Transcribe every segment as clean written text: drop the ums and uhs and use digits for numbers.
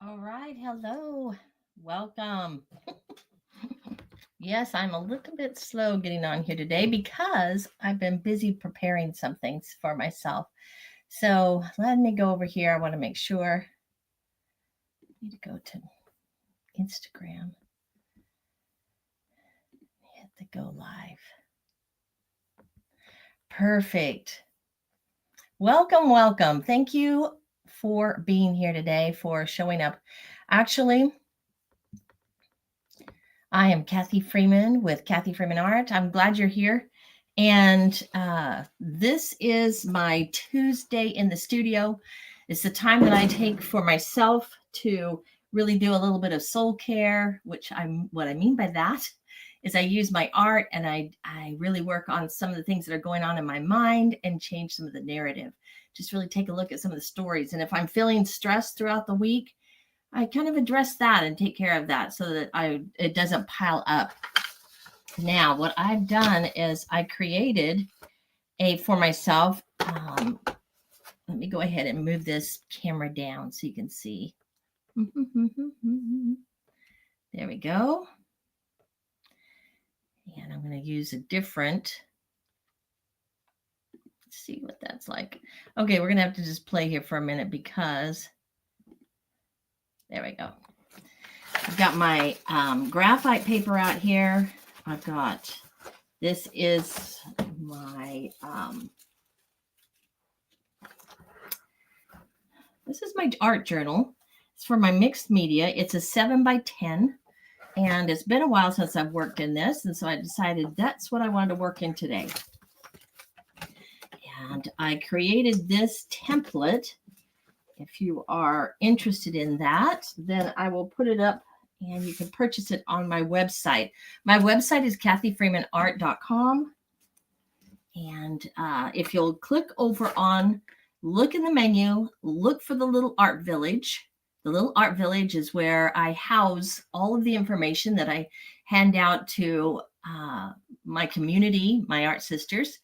All right. Hello. Welcome. Yes, I'm a little bit slow getting on here today because I've been busy preparing some things for myself. So let me go over here. I want to make sure. I need to go to Instagram, hit the go live. Perfect. Welcome, welcome. Thank you for being here today, for showing up. Actually, I am Kathy Freeman with Kathy Freeman Art. I'm glad you're here. And this is my Tuesday in the studio. It's the time that I take for myself to really do a little bit of soul care, what I mean by that is I use my art and I really work on some of the things that are going on in my mind and change some of the narrative. Just really take a look at some of the stories. And if I'm feeling stressed throughout the week, I kind of address that and take care of that so that it doesn't pile up. Now, what I've done is I created for myself. Let me go ahead and move this camera down so you can see. There we go. And I'm going to use a different. Let's see what that's like. Okay, we're going to have to just play here for a minute because there we go. I've got my graphite paper out here. I've got, this is my, art journal. It's for my mixed media. It's a 7x10. And it's been a while since I've worked in this. And so I decided that's what I wanted to work in today. And I created this template. If you are interested in that, then I will put it up and you can purchase it on my website. My website is kathyfreemanart.com. And if you'll click over on, look in the menu, look for the little art village. The little art village is where I house all of the information that I hand out to my community, my art sisters.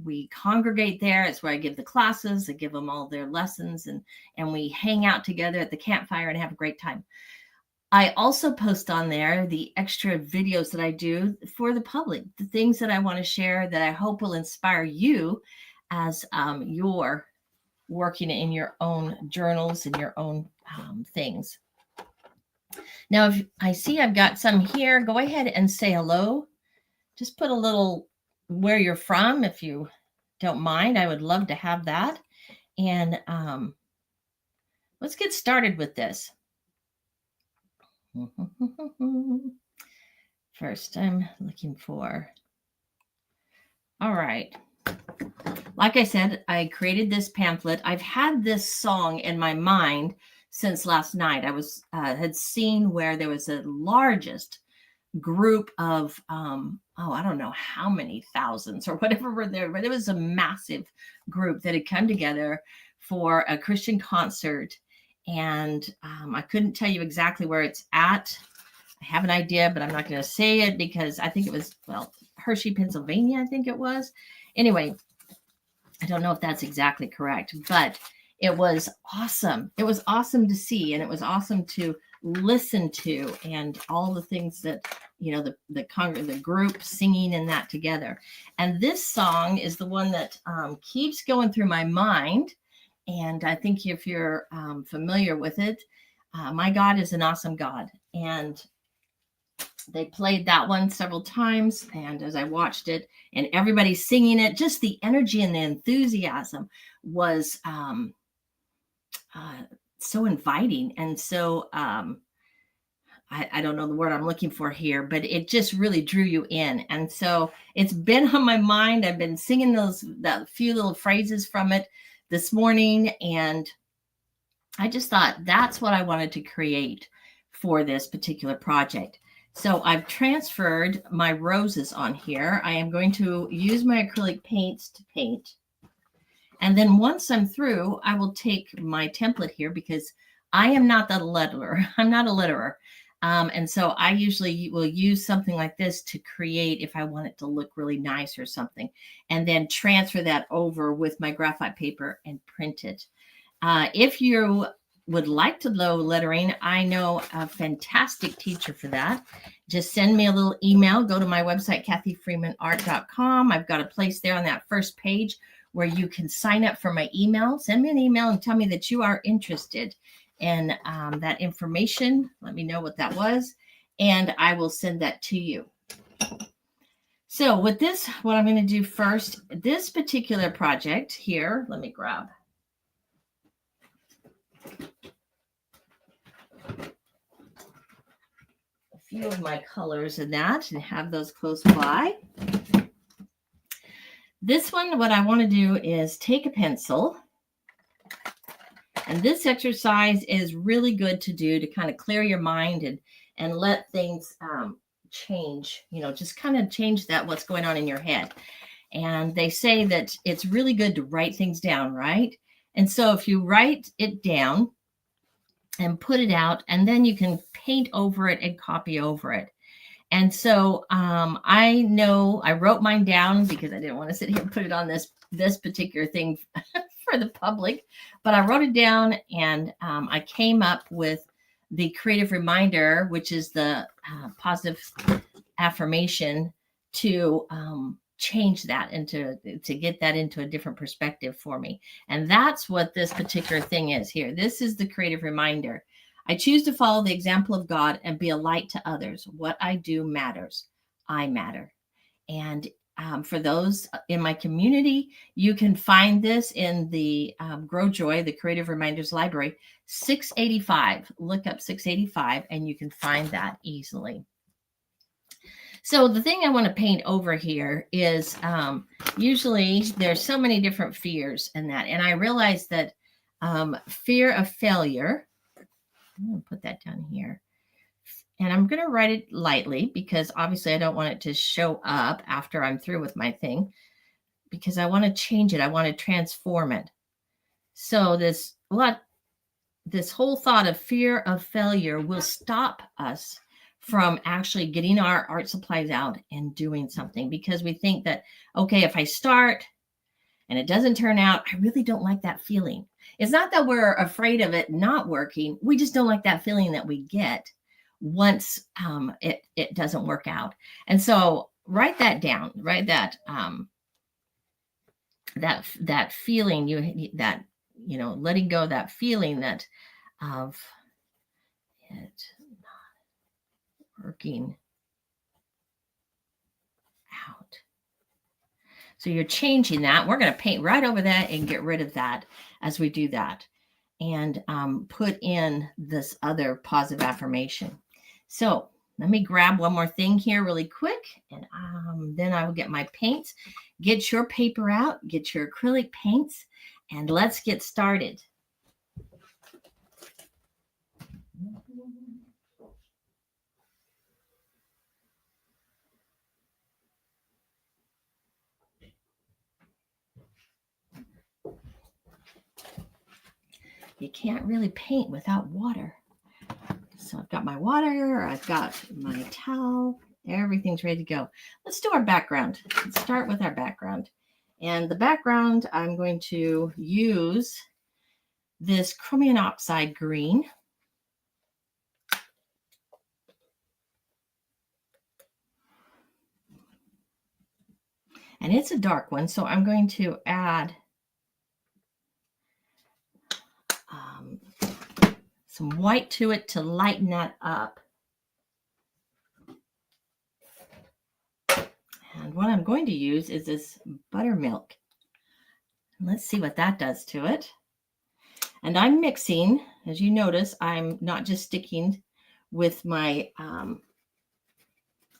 We congregate there. It's where I give the classes. I give them all their lessons, and we hang out together at the campfire and have a great time. I also post on there the extra videos that I do for the public, the things that I want to share that I hope will inspire you as you're working in your own journals and your own things. Now, if I see I've got some here, go ahead and say hello. Just put a little where you're from if you don't mind. I would love to have that. And let's get started with this. First, I'm looking for. All right. Like I said, I created this pamphlet. I've had this song in my mind since last night. I had seen where there was a largest group of I don't know how many thousands or whatever were there, but it was a massive group that had come together for a Christian concert. And I couldn't tell you exactly where it's at. I have an idea, but I'm not going to say it because I think it was, Hershey, Pennsylvania, I think it was. Anyway, I don't know if that's exactly correct, but it was awesome. It was awesome to see, and it was awesome to listen to, and all the things that, the group singing and that together. And this song is the one that keeps going through my mind. And I think if you're familiar with it, My God is an Awesome God. And they played that one several times. And as I watched it and everybody singing it, just the energy and the enthusiasm was so inviting. And so I don't know the word I'm looking for here, but it just really drew you in. And so it's been on my mind. I've been singing that few little phrases from it this morning. And I just thought that's what I wanted to create for this particular project. So I've transferred my roses on here. I am going to use my acrylic paints to paint. And then once I'm through, I will take my template here because I am not a letterer. I'm not a letterer. And so I usually will use something like this to create if I want it to look really nice or something, and then transfer that over with my graphite paper and print it. If you would like to know lettering, I know a fantastic teacher for that. Just send me a little email. Go to my website, kathyfreemanart.com. I've got a place there on that first page where you can sign up for my email. Send me an email and tell me that you are interested in that information. Let me know what that was, and I will send that to you. So with this, what I'm going to do first, this particular project here, let me grab a few of my colors in that and have those close by. This one, what I want to do is take a pencil, and this exercise is really good to do to kind of clear your mind and let things change, just kind of change that what's going on in your head. And they say that it's really good to write things down, right? And so if you write it down and put it out, and then you can paint over it and copy over it. And so I know I wrote mine down because I didn't want to sit here and put it on this particular thing for the public, but I wrote it down, and I came up with the creative reminder, which is the positive affirmation to change that to get that into a different perspective for me. And that's what this particular thing is here. This is the creative reminder. I choose to follow the example of God and be a light to others. What I do matters. I matter. And for those in my community, you can find this in the Grow Joy, the Creative Reminders Library, 685. Look up 685 and you can find that easily. So the thing I want to paint over here is usually there's so many different fears in that. And I realized that fear of failure, I'm going to put that down here. And I'm going to write it lightly because obviously I don't want it to show up after I'm through with my thing, because I want to change it. I want to transform it. So this whole thought of fear of failure will stop us from actually getting our art supplies out and doing something, because we think that, okay, if I start and it doesn't turn out, I really don't like that feeling. It's not that we're afraid of it not working. We just don't like that feeling that we get once it doesn't work out. And so write that down, write that that feeling, letting go of that feeling that of it not working out. So you're changing that. We're going to paint right over that and get rid of that as we do that, and put in this other positive affirmation. So let me grab one more thing here really quick, and then I will get my paints. Get your paper out, get your acrylic paints, and let's get started. You can't really paint without water. So I've got my water, I've got my towel, everything's ready to go. Let's do our background. Let's start with our background. And the background, I'm going to use this chromium oxide green. And it's a dark one, so I'm going to add some white to it to lighten that up. And what I'm going to use is this buttermilk. Let's see what that does to it. And I'm mixing, as you notice, I'm not just sticking with my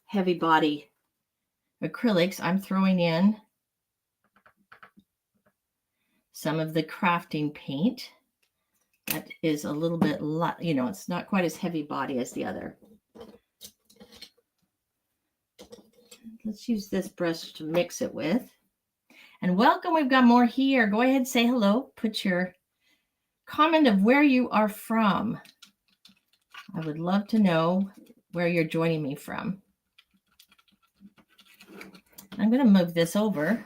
heavy body acrylics. I'm throwing in some of the crafting paint. That is a little bit, it's not quite as heavy body as the other. Let's use this brush to mix it with. And welcome, we've got more here. Go ahead, say hello. Put your comment of where you are from. I would love to know where you're joining me from. I'm going to move this over.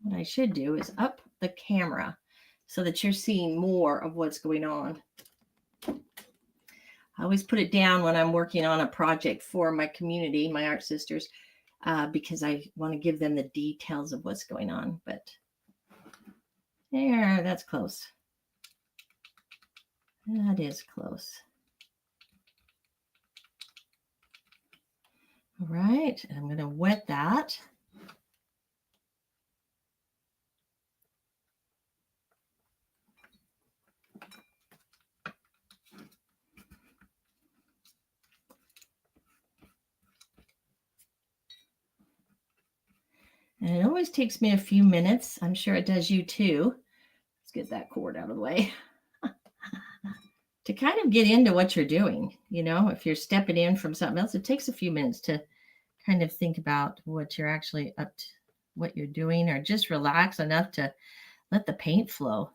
What I should do is up the camera so that you're seeing more of what's going on. I always put it down when I'm working on a project for my community, my art sisters, because I want to give them the details of what's going on. But there, that's close. That is close. All right, and I'm going to wet that. And it always takes me a few minutes. I'm sure it does you too. Let's get that cord out of the way. To kind of get into what you're doing. You know, if you're stepping in from something else, it takes a few minutes to kind of think about what you're actually up to, what you're doing, or just relax enough to let the paint flow.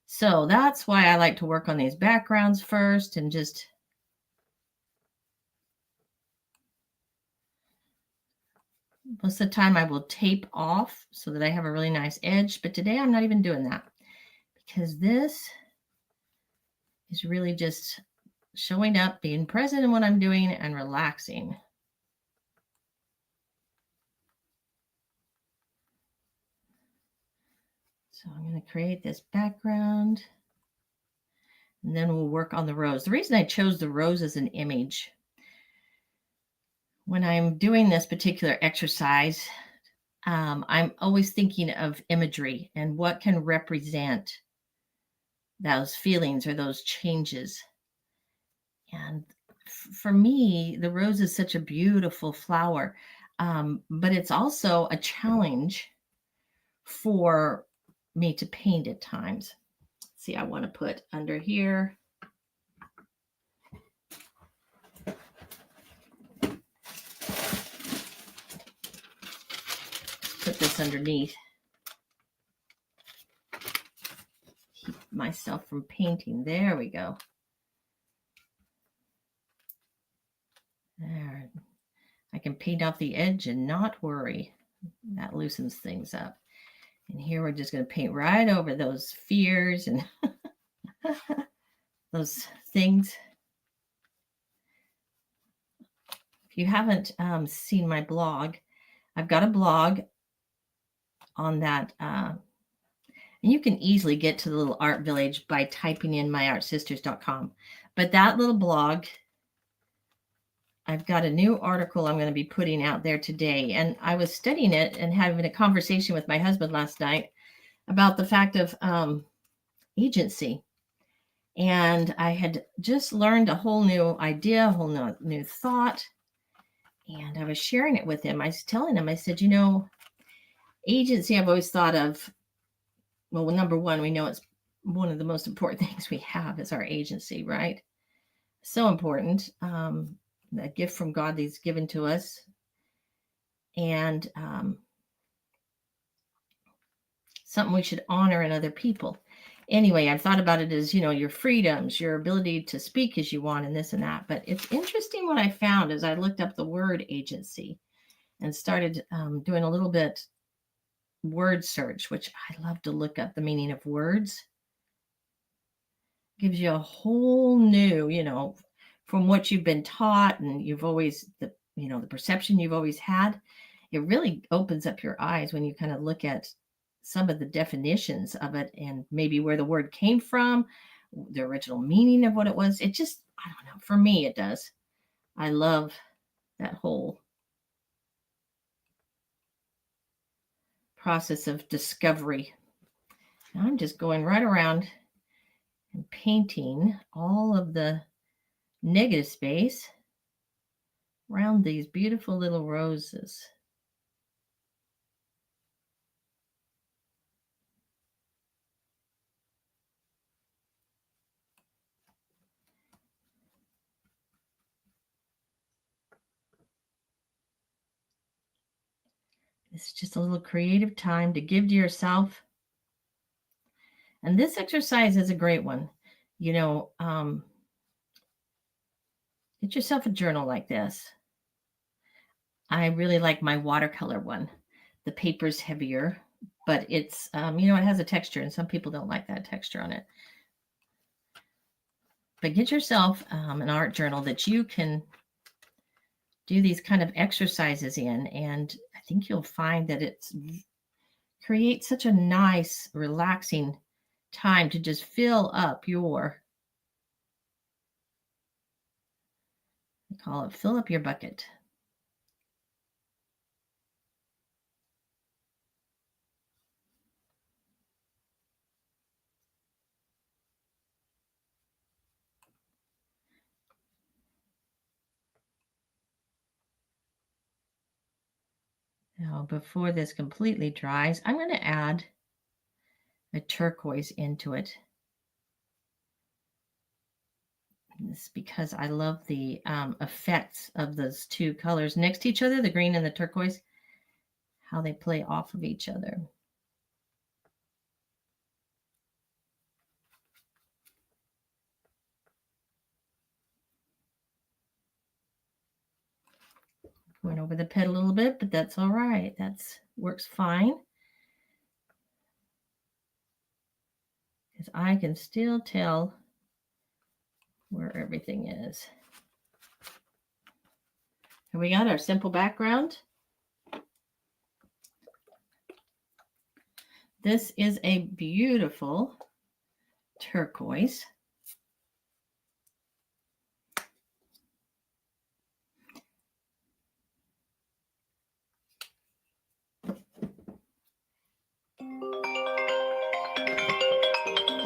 So that's why I like to work on these backgrounds first and just most of the time I will tape off so that I have a really nice edge. But today I'm not even doing that because this is really just showing up, being present in what I'm doing and relaxing. So I'm going to create this background and then we'll work on the rose. The reason I chose the rose as an image, when I'm doing this particular exercise, I'm always thinking of imagery and what can represent those feelings or those changes. And for me, the rose is such a beautiful flower, but it's also a challenge for me to paint at times. See, I want to put under here. Put this underneath. Keep myself from painting. There we go. There. I can paint off the edge and not worry. That loosens things up. And here we're just going to paint right over those fears and those things. If you haven't seen my blog, I've got a blog on that. And you can easily get to the little art village by typing in myartsisters.com. But that little blog, I've got a new article I'm going to be putting out there today. And I was studying it and having a conversation with my husband last night about the fact of agency. And I had just learned a whole new idea, a whole new thought. And I was sharing it with him. I was telling him, I said, you know, agency I've always thought of, well, number one, we know it's one of the most important things we have is our agency, right? So important. That gift from God that's given to us. And something we should honor in other people. Anyway, I've thought about it as, you know, your freedoms, your ability to speak as you want and this and that. But it's interesting what I found as I looked up the word agency and started doing a little bit word search, which I love to look up the meaning of words. Gives you a whole new, you know, from what you've been taught and you've always, the perception you've always had. It really opens up your eyes when you kind of look at some of the definitions of it and maybe where the word came from, the original meaning of what it was. It just, I don't know, for me, it does. I love that whole process of discovery. Now I'm just going right around and painting all of the negative space around these beautiful little roses. It's just a little creative time to give to yourself. And this exercise is a great one. You know, get yourself a journal like this. I really like my watercolor one. The paper's heavier, but it's, you know, it has a texture, and some people don't like that texture on it. But get yourself an art journal that you can do these kind of exercises in, and I think you'll find that it creates such a nice, relaxing time to just fill up your, I call it fill up your bucket. Now, before this completely dries, I'm going to add a turquoise into it. This because I love the effects of those two colors next to each other, the green and the turquoise, how they play off of each other. Went over the pet a little bit, but that's all right. That's works fine. Because I can still tell where everything is. Here we got our simple background. This is a beautiful turquoise.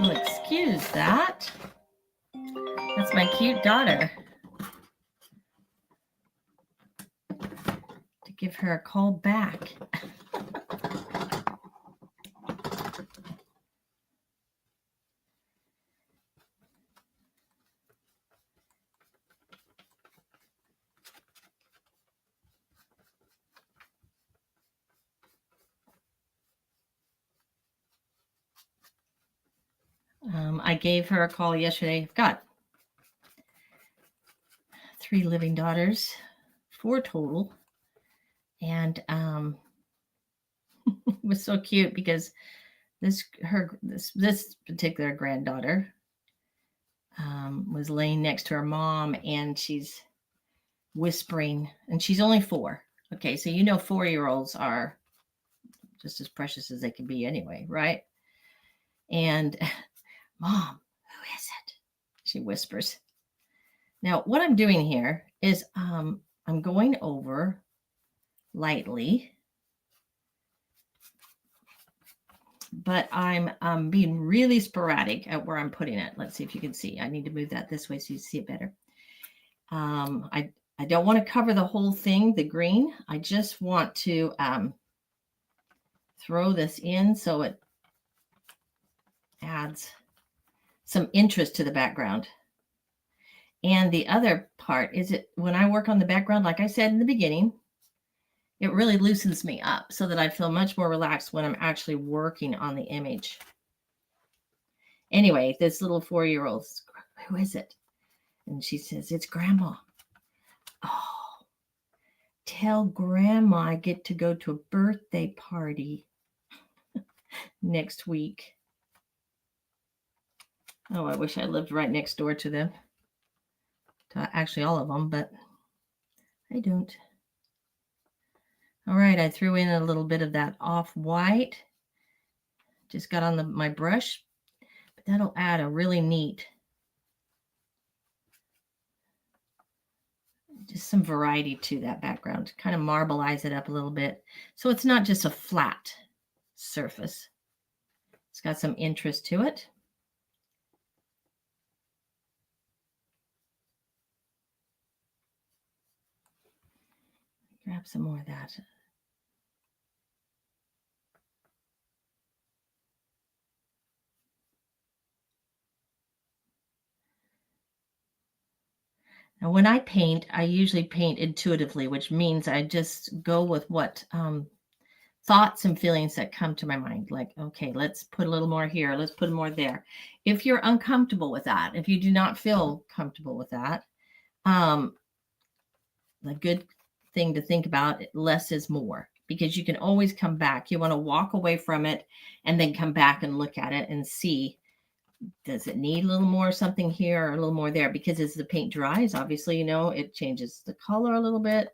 Oh, excuse that. That's my cute daughter. To give her a call back. I gave her a call yesterday. I've got 3 living daughters, 4 total. And it was so cute because this particular granddaughter was laying next to her mom, and she's whispering, and she's only 4. Okay, so you know 4-year-olds are just as precious as they can be anyway, right? And Mom, who is it? She whispers. Now, what I'm doing here is I'm going over lightly, but I'm being really sporadic at where I'm putting it. Let's see if you can see. I need to move that this way so you see it better. I don't want to cover the whole thing, the green. I just want to throw this in so it adds some interest to the background. And the other part is when I work on the background, like I said in the beginning, it really loosens me up so that I feel much more relaxed when I'm actually working on the image. Anyway, this little 4-year-old, who is it? And she says, it's Grandma. Oh, tell Grandma I get to go to a birthday party next week. Oh, I wish I lived right next door to them. Actually, all of them, but I don't. All right, I threw in a little bit of that off-white. Just got on my brush, but that'll add a really neat, just some variety to that background. Kind of marbleize it up a little bit. So it's not just a flat surface. It's got some interest to it. Grab some more of that. Now, when I paint, I usually paint intuitively, which means I just go with what thoughts and feelings that come to my mind. Like, okay, let's put a little more here. Let's put more there. If you're uncomfortable with that, if you do not feel comfortable with that, the good thing to think about, less is more. because you can always come back. You want to walk away from it and then come back and look at it and see, does it need a little more something here or a little more there? Because as the paint dries, obviously, it changes the color a little bit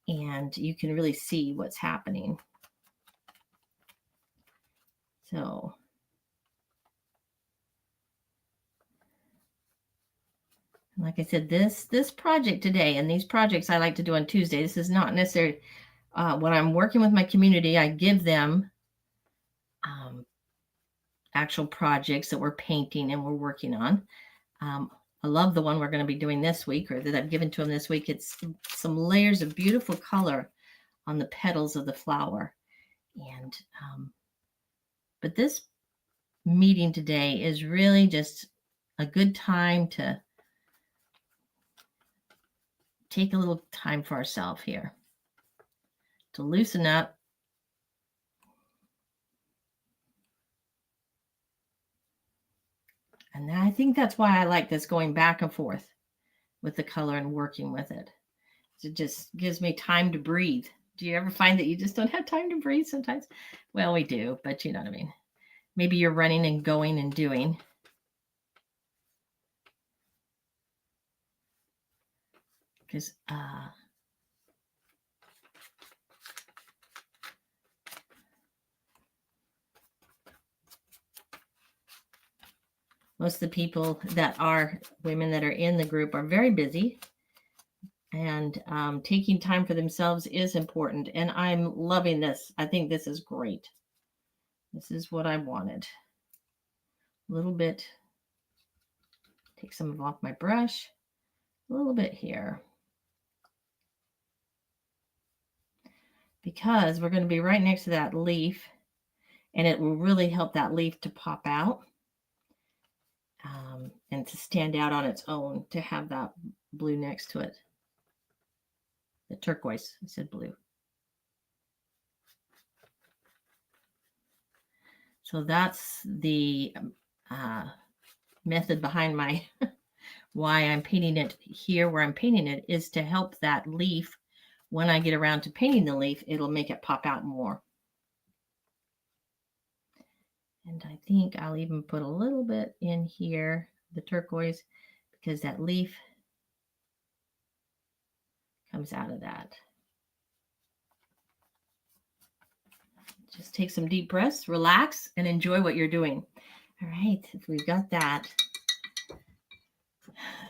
and you can really see what's happening. So like I said, this project today, and these projects I like to do on Tuesday, this is not necessarily when I'm working with my community, I give them actual projects that we're painting and we're working on. I love the one we're going to be doing this week, or that I've given to them this week. It's some layers of beautiful color on the petals of the flower. And but this meeting today is really just a good time to take a little time for ourselves here, to loosen up. And I think that's why I like this, going back and forth with the color and working with it. It just gives me time to breathe. Do you ever find that you just don't have time to breathe sometimes? Well, we do, but you know what I mean. Maybe you're running and going and doing. Because most of the people that are women that are in the group are very busy, and taking time for themselves is important. And I'm loving this. I think this is great. This is what I wanted. A little bit, take some of off my brush, a little bit here. Because we're going to be right next to that leaf, and it will really help that leaf to pop out and to stand out on its own, to have that blue next to it. The turquoise, I said blue. So that's the method behind my why I'm painting it here where I'm painting it, is to help that leaf. When I get around to painting the leaf, it'll make it pop out more. And I think I'll even put a little bit in here, the turquoise, because that leaf comes out of that. Just take some deep breaths, relax, and enjoy what you're doing. All right, if we've got that,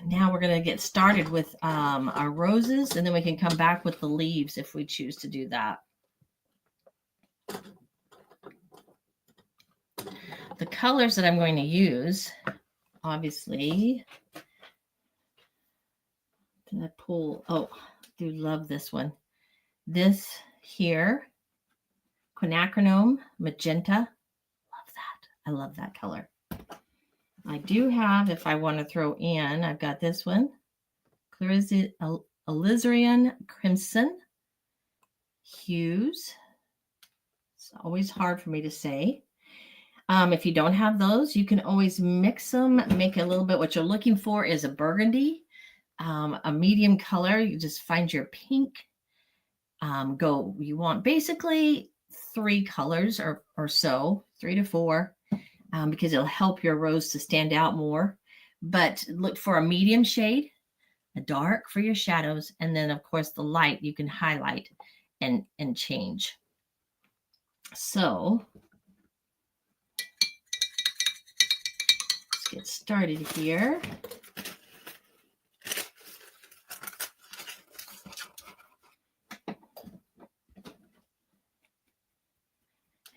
now we're going to get started with our roses, and then we can come back with the leaves if we choose to do that. The colors that I'm going to use, obviously, did I pull? Oh, I do love this one. This here, quinacridone magenta. Love that. I love that color. I do have, if I want to throw in, I've got this one, alizarin crimson hues. It's always hard for me to say. If you don't have those, you can always mix them, make a little bit. What you're looking for is a burgundy, a medium color. You just find your pink. You want basically 3 colors or so, 3 to 4, because it'll help your rose to stand out more. But look for a medium shade, a dark for your shadows, and then of course the light you can highlight and change. So let's get started here.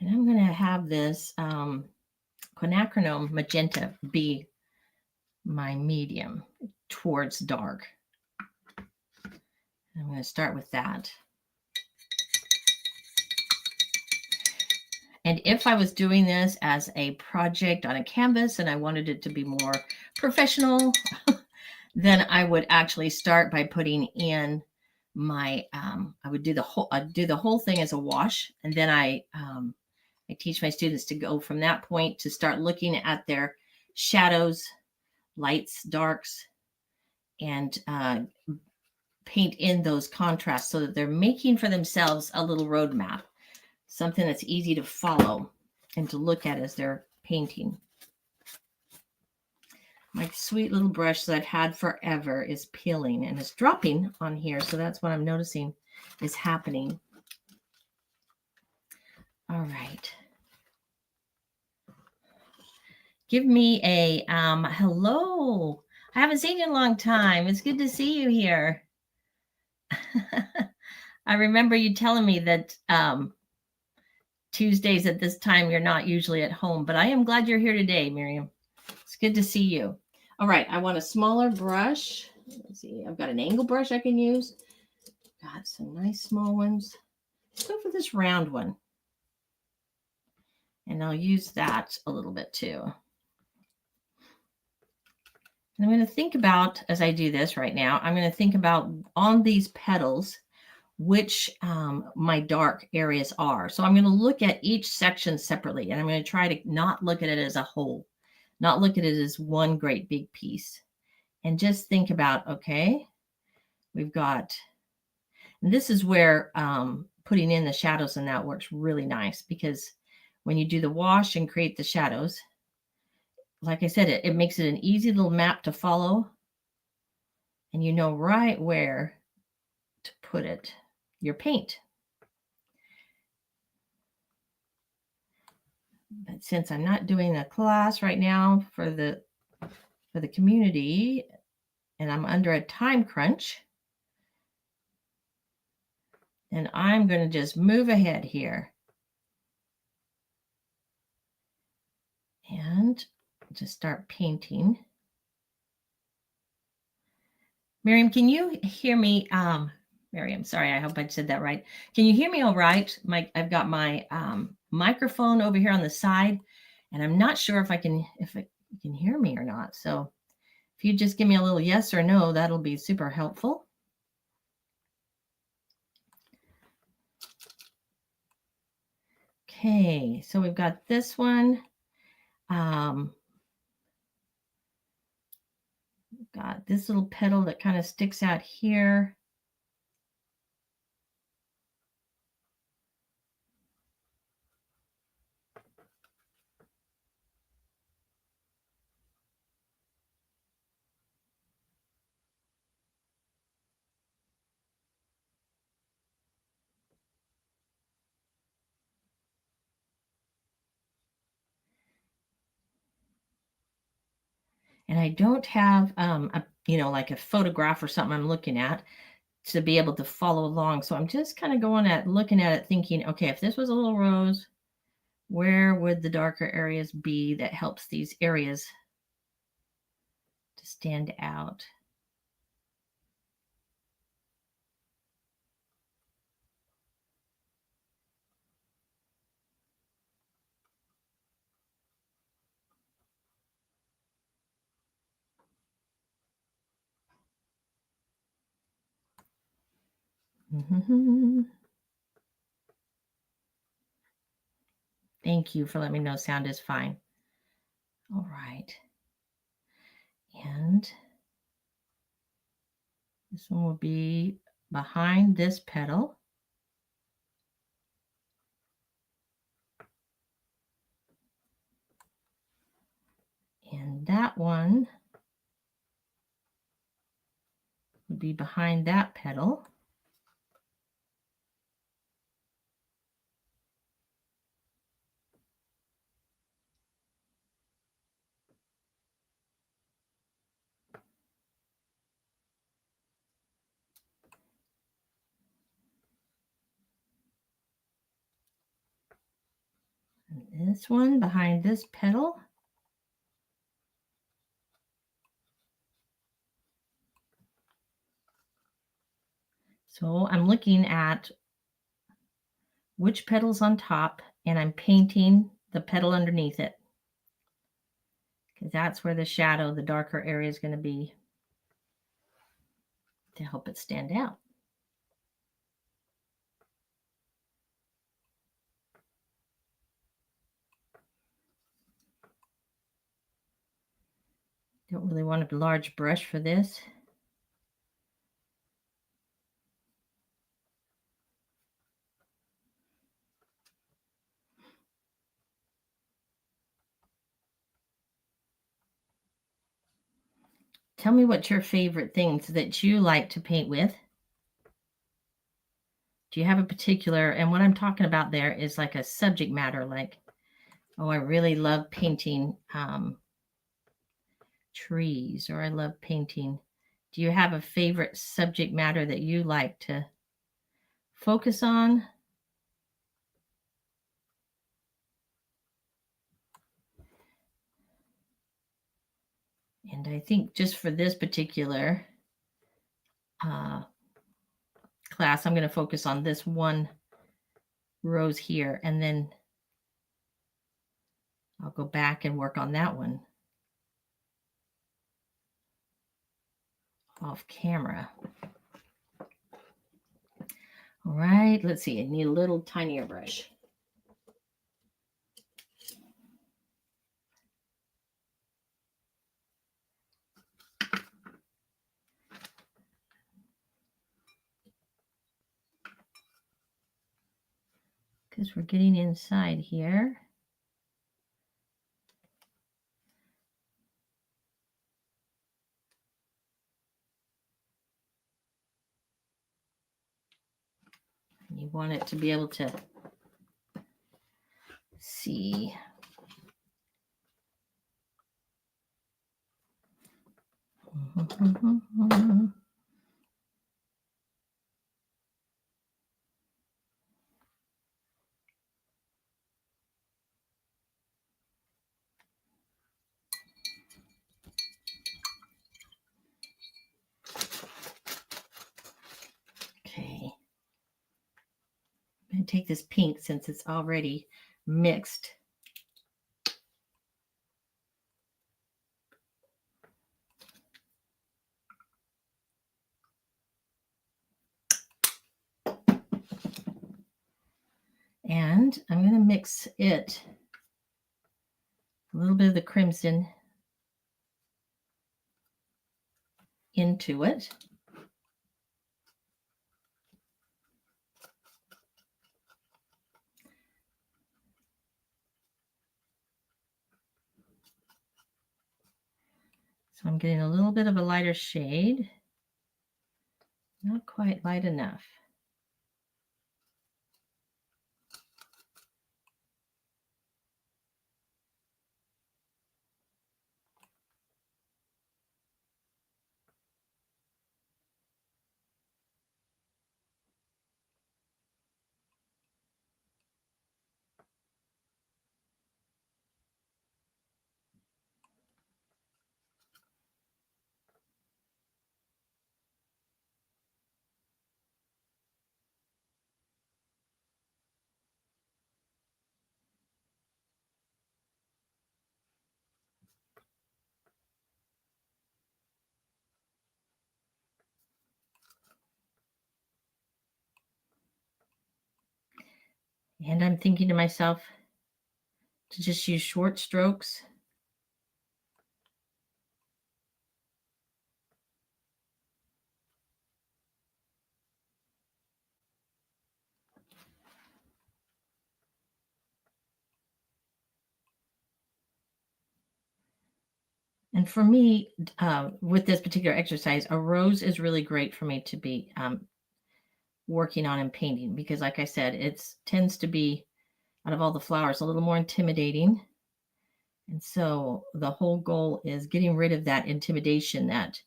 And I'm going to have this quinacridone magenta be my medium towards dark. I'm going to start with that. And if I was doing this as a project on a canvas and I wanted it to be more professional, then I would actually start by putting in my, I would do the whole thing as a wash. And then I teach my students to go from that point to start looking at their shadows, lights, darks, and paint in those contrasts so that they're making for themselves a little roadmap, something that's easy to follow and to look at as they're painting. My sweet little brush that I've had forever is peeling and it's dropping on here. So that's what I'm noticing is happening. All right. Give me a hello. I haven't seen you in a long time. It's good to see you here. I remember you telling me that Tuesdays at this time you're not usually at home, but I am glad you're here today, Miriam. It's good to see you. All right, I want a smaller brush. Let's see, I've got an angle brush I can use. Got some nice small ones. Let's go for this round one. And I'll use that a little bit too. And I'm going to think about, as I do this right now, I'm going to think about on these petals, which my dark areas are. So I'm going to look at each section separately, and I'm going to try to not look at it as a whole, not look at it as one great big piece, and just think about, okay, we've got, and this is where putting in the shadows and that works really nice, because when you do the wash and create the shadows, like I said, it makes it an easy little map to follow, and you know right where to put it, your paint. But since I'm not doing a class right now for the community, and I'm under a time crunch, then I'm going to just move ahead here and just start painting. Miriam, can you hear me? Miriam, sorry, I hope I said that right. Can you hear me all right? I've got my microphone over here on the side, and I'm not sure if you can hear me or not. So if you just give me a little yes or no, that'll be super helpful. Okay, so we've got this one. Got this little petal that kind of sticks out here. And I don't have like a photograph or something I'm looking at to be able to follow along. So I'm just kind of looking at it thinking, okay, if this was a little rose, where would the darker areas be that helps these areas to stand out? Thank you for letting me know sound is fine. All right. And this one will be behind this petal. And that one would be behind that petal. And this one behind this petal. So I'm looking at which petal's on top, and I'm painting the petal underneath it, because that's where the shadow, the darker area, is going to be to help it stand out. Don't really want a large brush for this. tell me what your favorite things that you like to paint with. Do you have a particular, and what I'm talking about there is like a subject matter, like, oh, I really love painting trees, or I love painting. Do you have a favorite subject matter that you like to focus on? And I think just for this particular class, I'm going to focus on this one rose here, and then I'll go back and work on that one off camera. All right, let's see. I need a little tinier brush. Because we're getting inside here. You want it to be able to see. Okay. I'm going to take this pink since it's already mixed. And I'm going to mix it, a little bit of the crimson into it. So I'm getting a little bit of a lighter shade, not quite light enough. And I'm thinking to myself to just use short strokes. And for me, with this particular exercise, a rose is really great for me to be working on and painting, because like I said, it tends to be, out of all the flowers, a little more intimidating. And so the whole goal is getting rid of that intimidation, that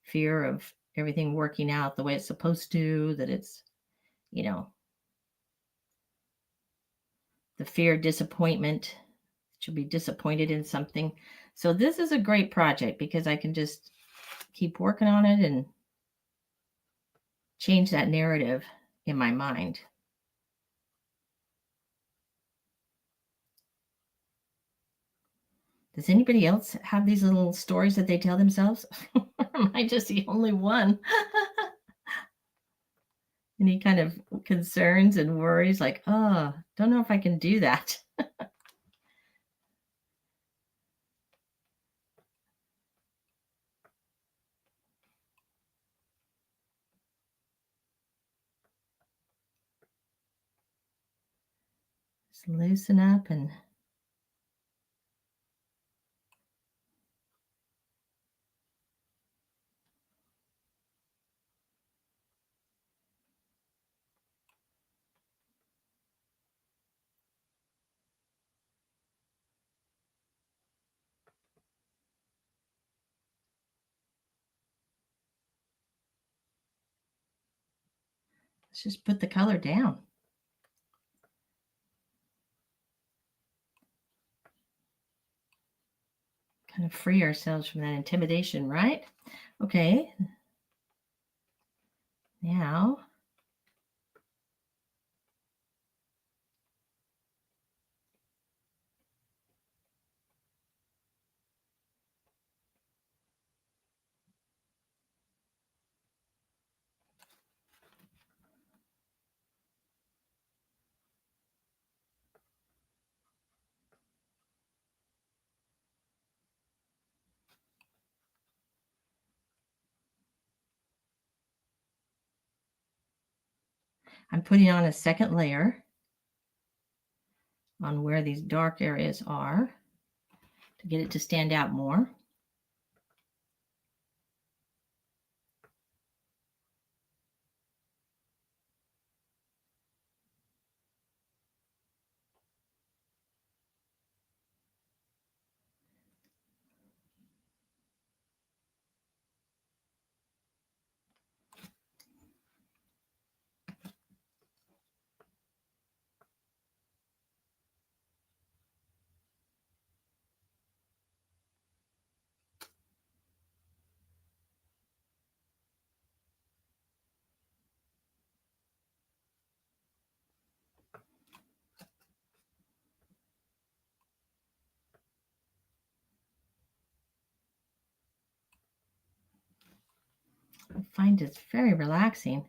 fear of everything working out the way it's supposed to, that it's, you know, the fear of disappointment, that you'll be disappointed in something. So this is a great project because I can just keep working on it and change that narrative in my mind. Does anybody else have these little stories that they tell themselves? Or am I just the only one? Any kind of concerns and worries like, oh, don't know if I can do that. Just loosen up and Let's just put the color down. Kind of free ourselves from that intimidation, right? Okay. Now, I'm putting on a second layer on where these dark areas are to get it to stand out more. I find it's very relaxing.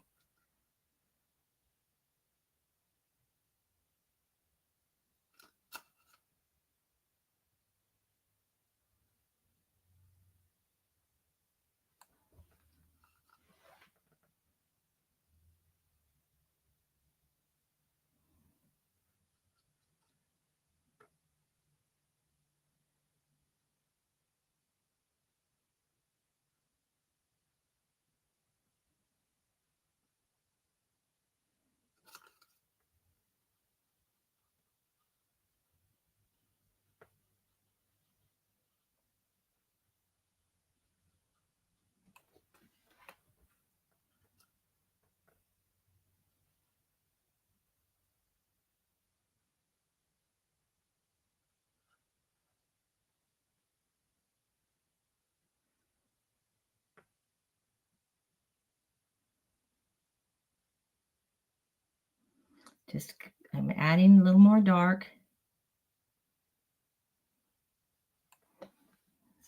Just, I'm adding a little more dark. So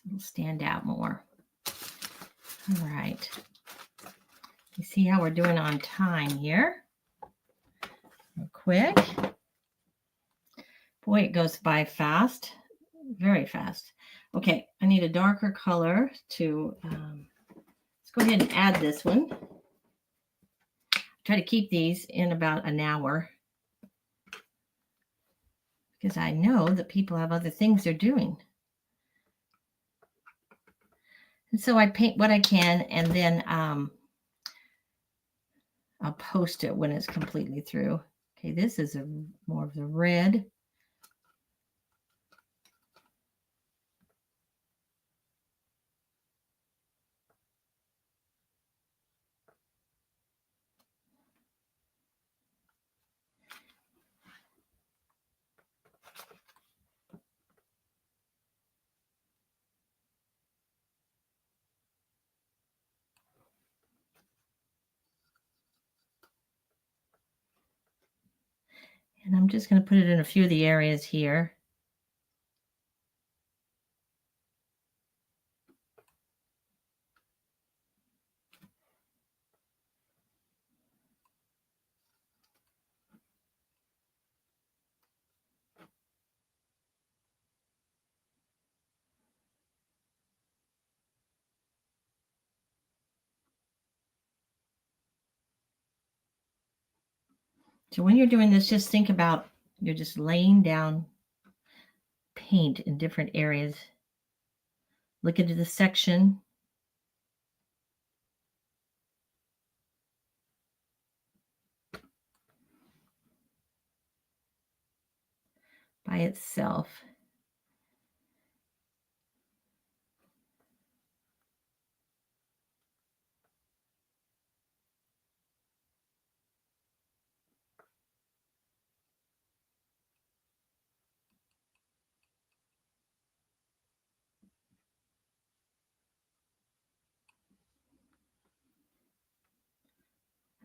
it'll stand out more. All right. You see how we're doing on time here? Real quick. Boy, it goes by fast. Very fast. Okay, I need a darker color to, let's go ahead and add this one. Try to keep these in about an hour because I know that people have other things they're doing. And so I paint what I can, and then I'll post it when it's completely through. Okay, this is more of the red. And I'm just going to put it in a few of the areas here. So when you're doing this, just think about you're just laying down paint in different areas. Look into the section. By itself.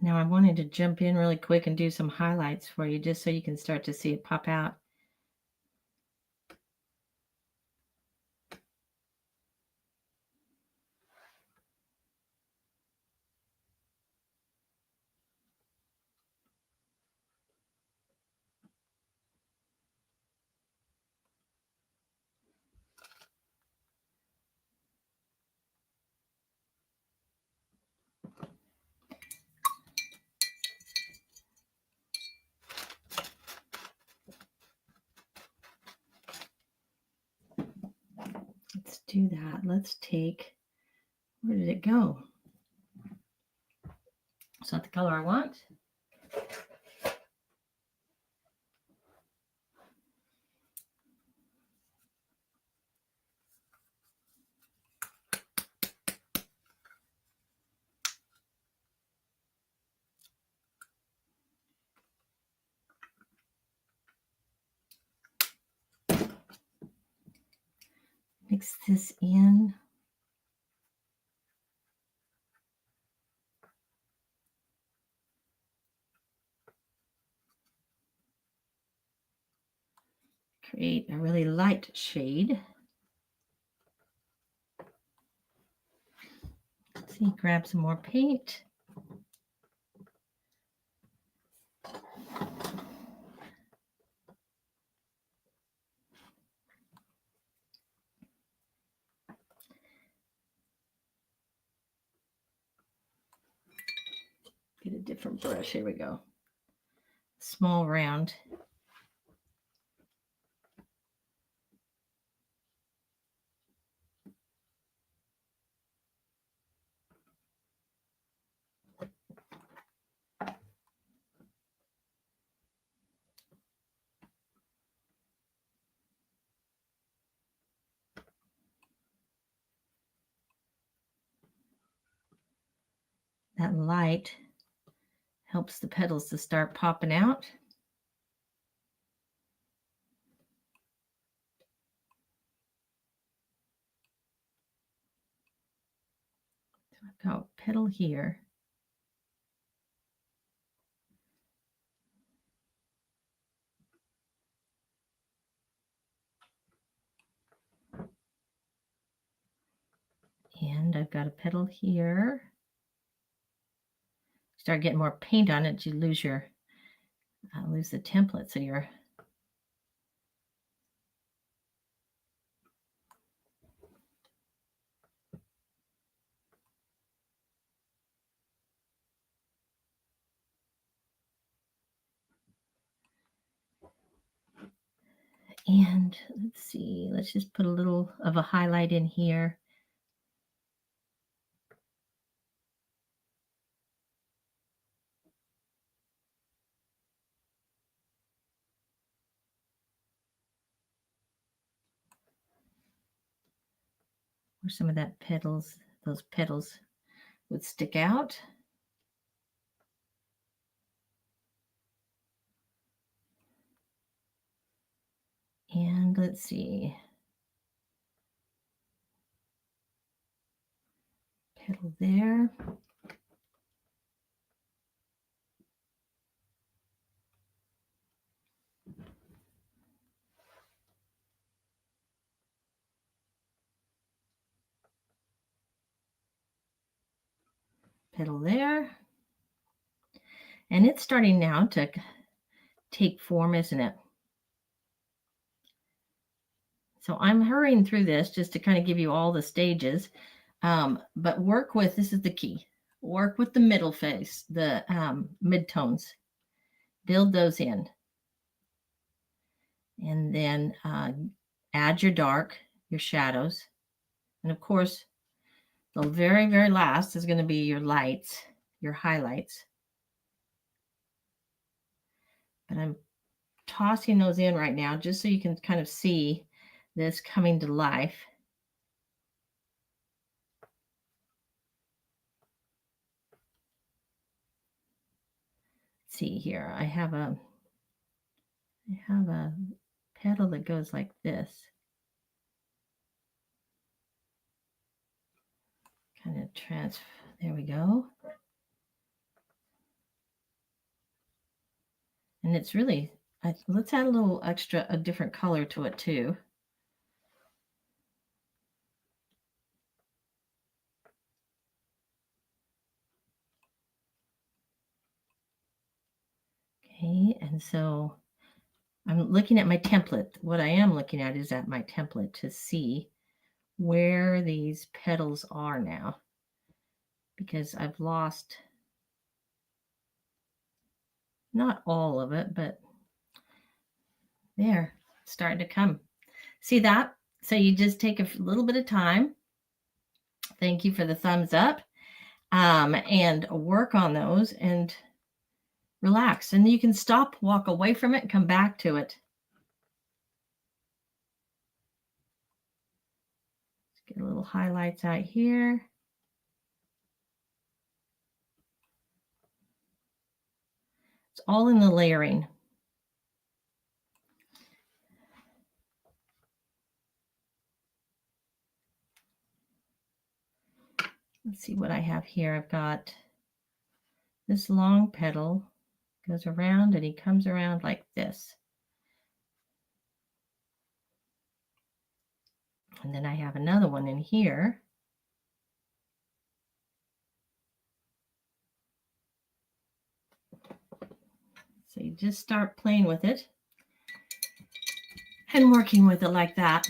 Now I wanted to jump in really quick and do some highlights for you just so you can start to see it pop out. Let's do that. Let's take, where did it go? It's not the color I want. Mix this in. Create a really light shade. Let's see, grab some more paint. Get a different brush. Here we go. Small round. That light helps the petals to start popping out. So I've got a petal here. And I've got a petal here. Start getting more paint on it, you lose your lose the template. So you're and let's see, let's just put a little of a highlight in here. Where some of that petals, those petals would stick out. And let's see, petal there. Petal there. And it's starting now to take form, isn't it? So I'm hurrying through this just to kind of give you all the stages. But work with, this is the key, work with the middle face, the midtones. Build those in. And then add your dark, your shadows. And of course, the very, very last is going to be your lights, your highlights. But I'm tossing those in right now just so you can kind of see this coming to life. Let's see here. I have a petal that goes like this. Kind of there we go. And it's really, let's add a little extra, a different color to it too. Okay, and so I'm looking at my template. What I am looking at is at my template to see where these petals are now, because I've lost not all of it, but there, it's starting to come. See that? So you just take a little bit of time. Thank you for the thumbs up, and work on those and relax. And you can stop, walk away from it, and come back to it. Let's get a little highlights out here. It's all in the layering. Let's see what I have here. I've got this long petal, goes around, and he comes around like this. And then I have another one in here. So you just start playing with it and working with it like that.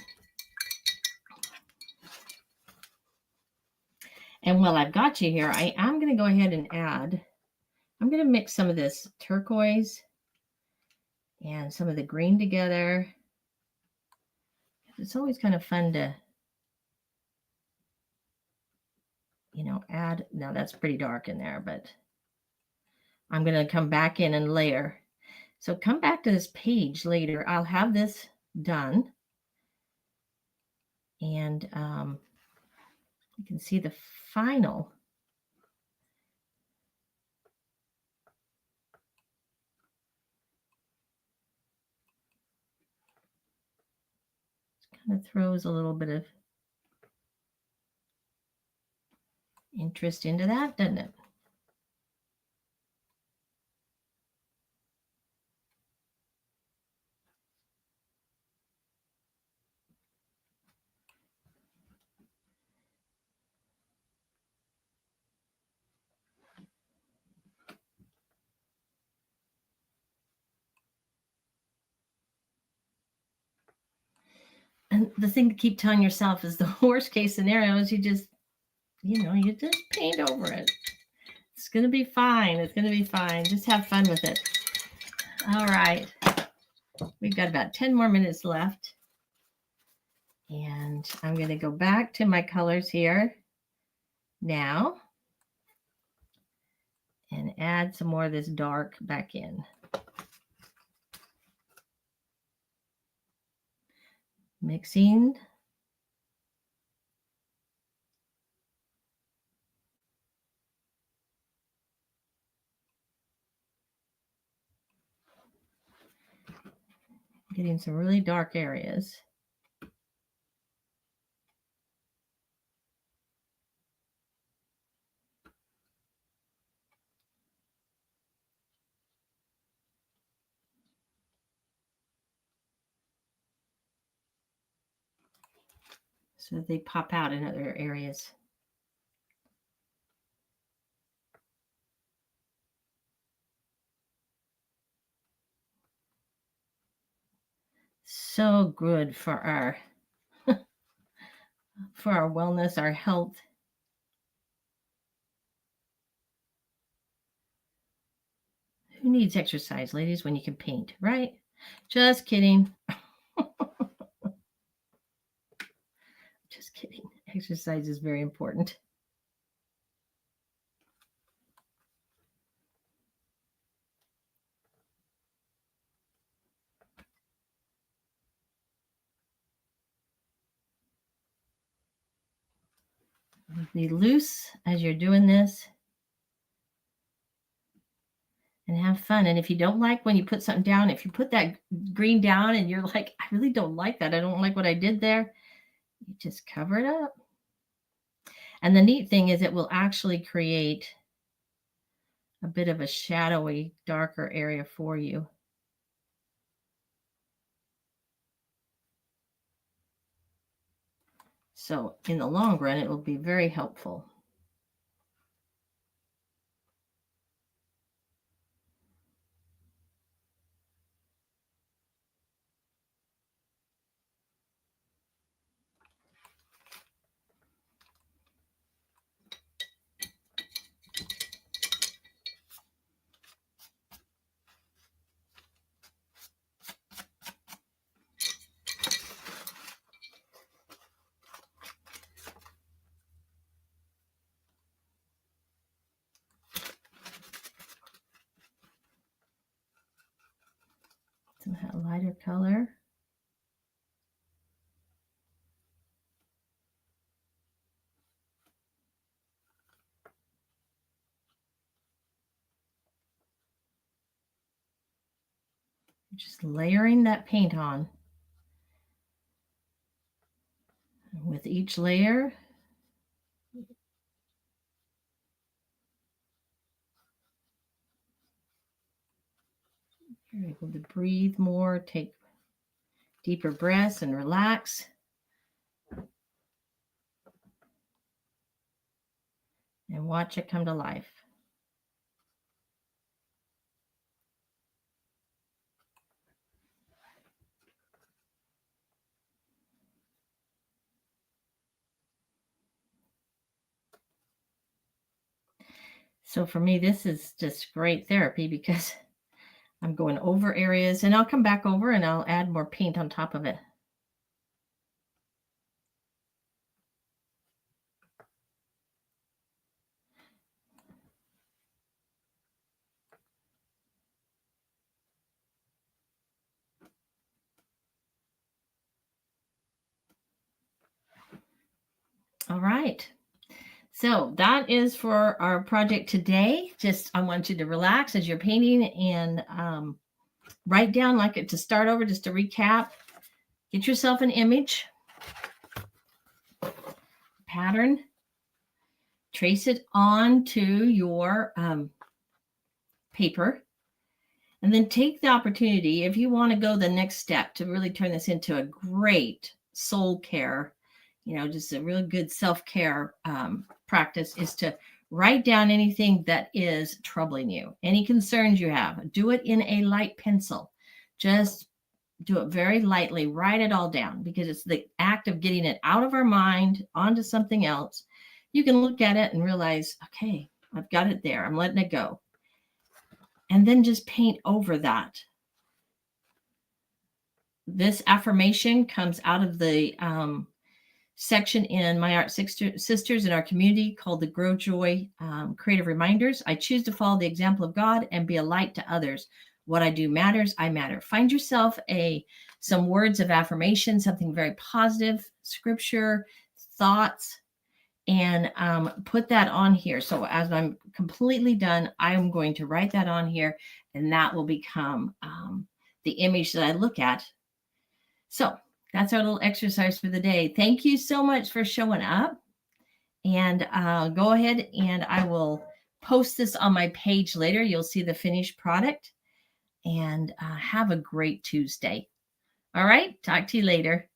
And while I've got you here, I am going to go ahead and add, I'm going to mix some of this turquoise and some of the green together. It's always kind of fun to, add. Now that's pretty dark in there, but I'm going to come back in and layer. So come back to this page later. I'll have this done. And you can see the final. It kind of throws a little bit of interest into that, doesn't it? And the thing to keep telling yourself is the worst case scenario is you just paint over it. It's going to be fine. It's going to be fine. Just have fun with it. All right. We've got about 10 more minutes left. And I'm going to go back to my colors here now and add some more of this dark back in. Mixing. Getting some really dark areas. So they pop out in other areas. So good for our wellness, our health. Who needs exercise, ladies, when you can paint, right? Just kidding. Just kidding. Exercise is very important. Be loose as you're doing this and have fun. And if you don't like when you put something down, if you put that green down and you're like, I really don't like that, I don't like what I did there, you just cover it up. And the neat thing is it will actually create a bit of a shadowy, darker area for you. So in the long run, it will be very helpful. A lighter color. Just layering that paint on. With each layer, you're able to breathe more, take deeper breaths and relax. And watch it come to life. So for me, this is just great therapy because I'm going over areas, and I'll come back over and I'll add more paint on top of it. All right. So that is for our project today. Just I want you to relax as you're painting and write down, like it to start over, just to recap. Get yourself an image, pattern, trace it onto your paper, and then take the opportunity, if you want to go the next step, to really turn this into a great soul care, just a really good self-care practice, is to write down anything that is troubling you, any concerns you have. Do it in a light pencil. Just do it very lightly. Write it all down, because it's the act of getting it out of our mind onto something else. You can look at it and realize, okay, I've got it there. I'm letting it go. And then just paint over that. This affirmation comes out of the section in My Art Sisters in our community called the Grow Joy Creative Reminders. I choose to follow the example of God and be a light to others. What I do matters. I matter. Find yourself some words of affirmation, something very positive, scripture, thoughts, and put that on here. So as I'm completely done, I'm going to write that on here, and that will become the image that I look at. So that's our little exercise for the day. Thank you so much for showing up. And go ahead and I will post this on my page later. You'll see the finished product. And have a great Tuesday. All right. Talk to you later.